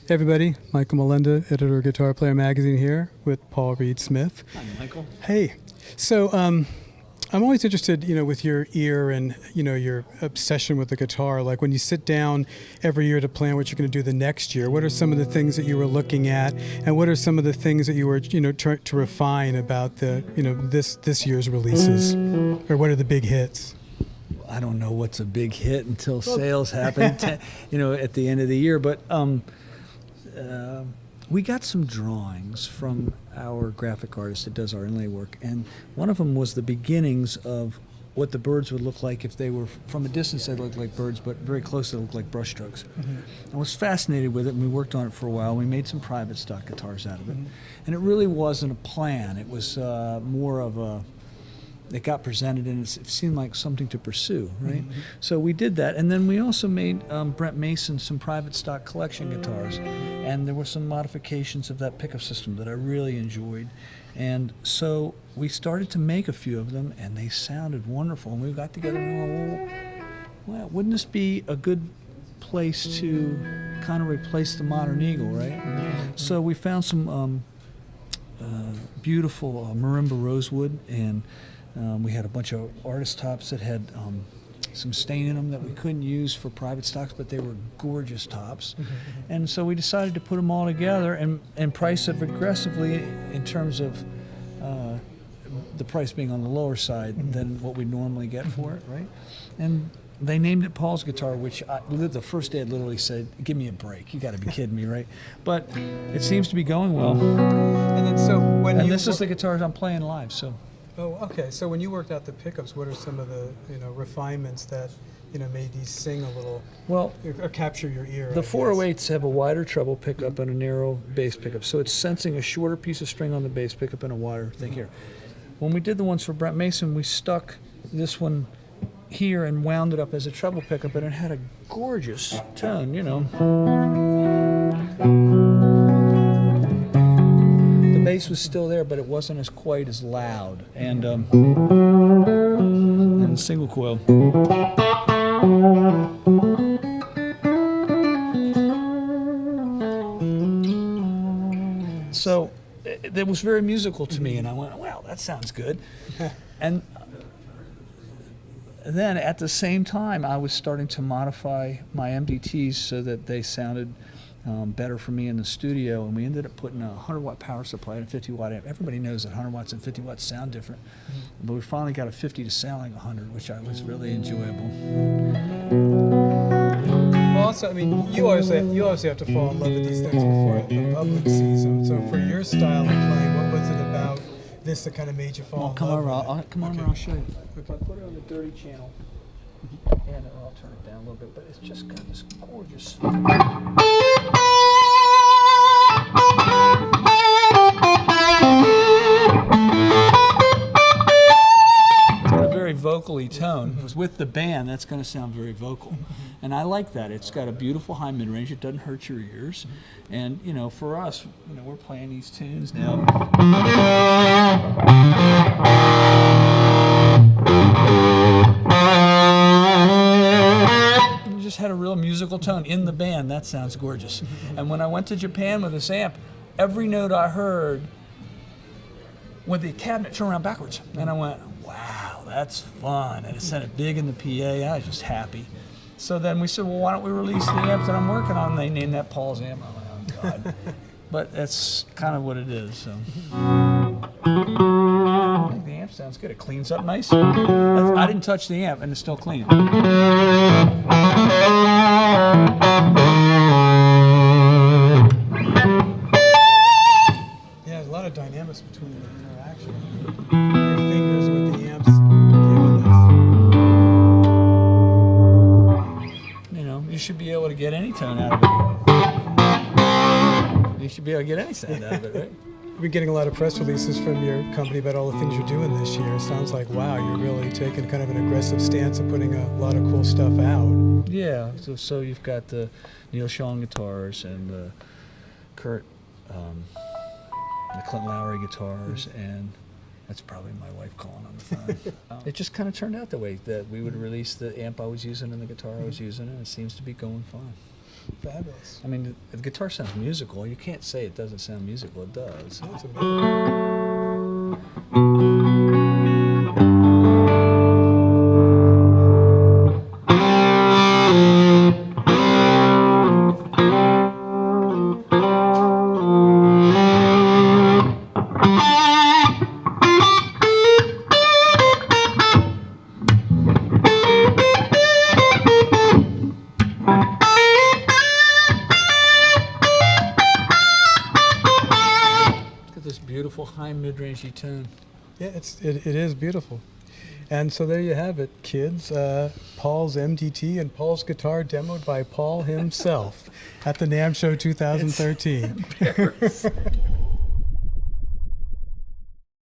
Hey everybody, Michael Melinda, editor of Guitar Player Magazine here with Paul Reed Smith. Hi, Michael. Hey, so I'm always interested, with your ear and, your obsession with the guitar. Like when you sit down every year to plan what you're going to do the next year, what are some of the things that you were looking at, and what are some of the things that you were, trying to refine about the, this year's releases, or what are the big hits? I don't know what's a big hit until sales happen, at the end of the year. But we got some drawings from our graphic artist that does our inlay work, and one of them was the beginnings of what the birds would look like if they were from a distance. They looked like birds, but very close they looked like brush strokes. Mm-hmm. I was fascinated with it, and we worked on it for a while. We made some private stock guitars out of it, and it really wasn't a plan. It was more of a. It got presented, and it seemed like something to pursue, right? Mm-hmm. So we did that, and then we also made Brent Mason some private stock collection guitars, and there were some modifications of that pickup system that I really enjoyed, and so we started to make a few of them, and they sounded wonderful, and we got together and well, wouldn't this be a good place to kind of replace the Modern Eagle, right? Mm-hmm. So we found some beautiful marimba rosewood, and we had a bunch of artist tops that had some stain in them that we couldn't use for private stocks, but they were gorgeous tops. And so we decided to put them all together and price it aggressively in terms of the price being on the lower side than what we normally get for it, right? And they named it Paul's Guitar, which the first day I literally said, "Give me a break. You got to be kidding me, right?" But it seems to be going well. And then so when this is the guitars I'm playing live, so. Oh, okay. So when you worked out the pickups, what are some of the refinements that made these sing a little, well, or capture your ear? The 408s have a wider treble pickup and a narrow bass pickup, so it's sensing a shorter piece of string on the bass pickup and a wider thing here. When we did the ones for Brent Mason, we stuck this one here and wound it up as a treble pickup, and it had a gorgeous tone, The bass was still there, but it wasn't as quite as loud. And single coil. So it was very musical to me, and I went, "Wow, that sounds good." And then at the same time, I was starting to modify my MDTs so that they sounded better for me in the studio, and we ended up putting a 100-watt power supply and a 50-watt amp. Everybody knows that 100 watts and 50 watts sound different, but we finally got a 50 to sound like 100, which I was really enjoyable. Well, also, I mean, you obviously have to fall in love with these things before the public sees them. So for your style of playing, what was it about this that kind of made you fall in love with it? Come on, I'll show you. If I put it on the dirty channel, and I'll turn it down a little bit, but it's just got this gorgeous. It's got a very vocally tone. With the band, that's going to sound very vocal, and I like that. It's got a beautiful high mid-range. It doesn't hurt your ears, and for us, we're playing these tunes now. Just had a real musical tone in the band. That sounds gorgeous. And when I went to Japan with this amp, every note I heard with the cabinet turned around backwards, and I went, "Wow, that's fun!" And it sounded big in the PA. I was just happy. So then we said, "Well, why don't we release the amp that I'm working on?" And they named that Paul's amp. I'm like, "Oh God!" But that's kind of what it is. So. I think the amp sounds good. It cleans up nice. I didn't touch the amp, and it's still clean. Yeah, there's a lot of dynamics between the interaction. Your fingers with the amps giving You should be able to get any tone out of it. You should be able to get any sound out of it, right? We've been getting a lot of press releases from your company about all the things you're doing this year. It sounds like, wow, you're really taking kind of an aggressive stance and putting a lot of cool stuff out. Yeah, so you've got the Neil Sean guitars and the Kurt, the Clint Lowry guitars, and that's probably my wife calling on the phone. It just kind of turned out that way, that we would release the amp I was using and the guitar I was using, and it seems to be going fine. Fabulous. I mean, the guitar sounds musical. You can't say it doesn't sound musical. It does. That's amazing. Look at this beautiful high mid-rangey tone. Yeah, it is beautiful. And so there you have it, kids. Paul's MDT and Paul's guitar demoed by Paul himself at the NAMM Show 2013.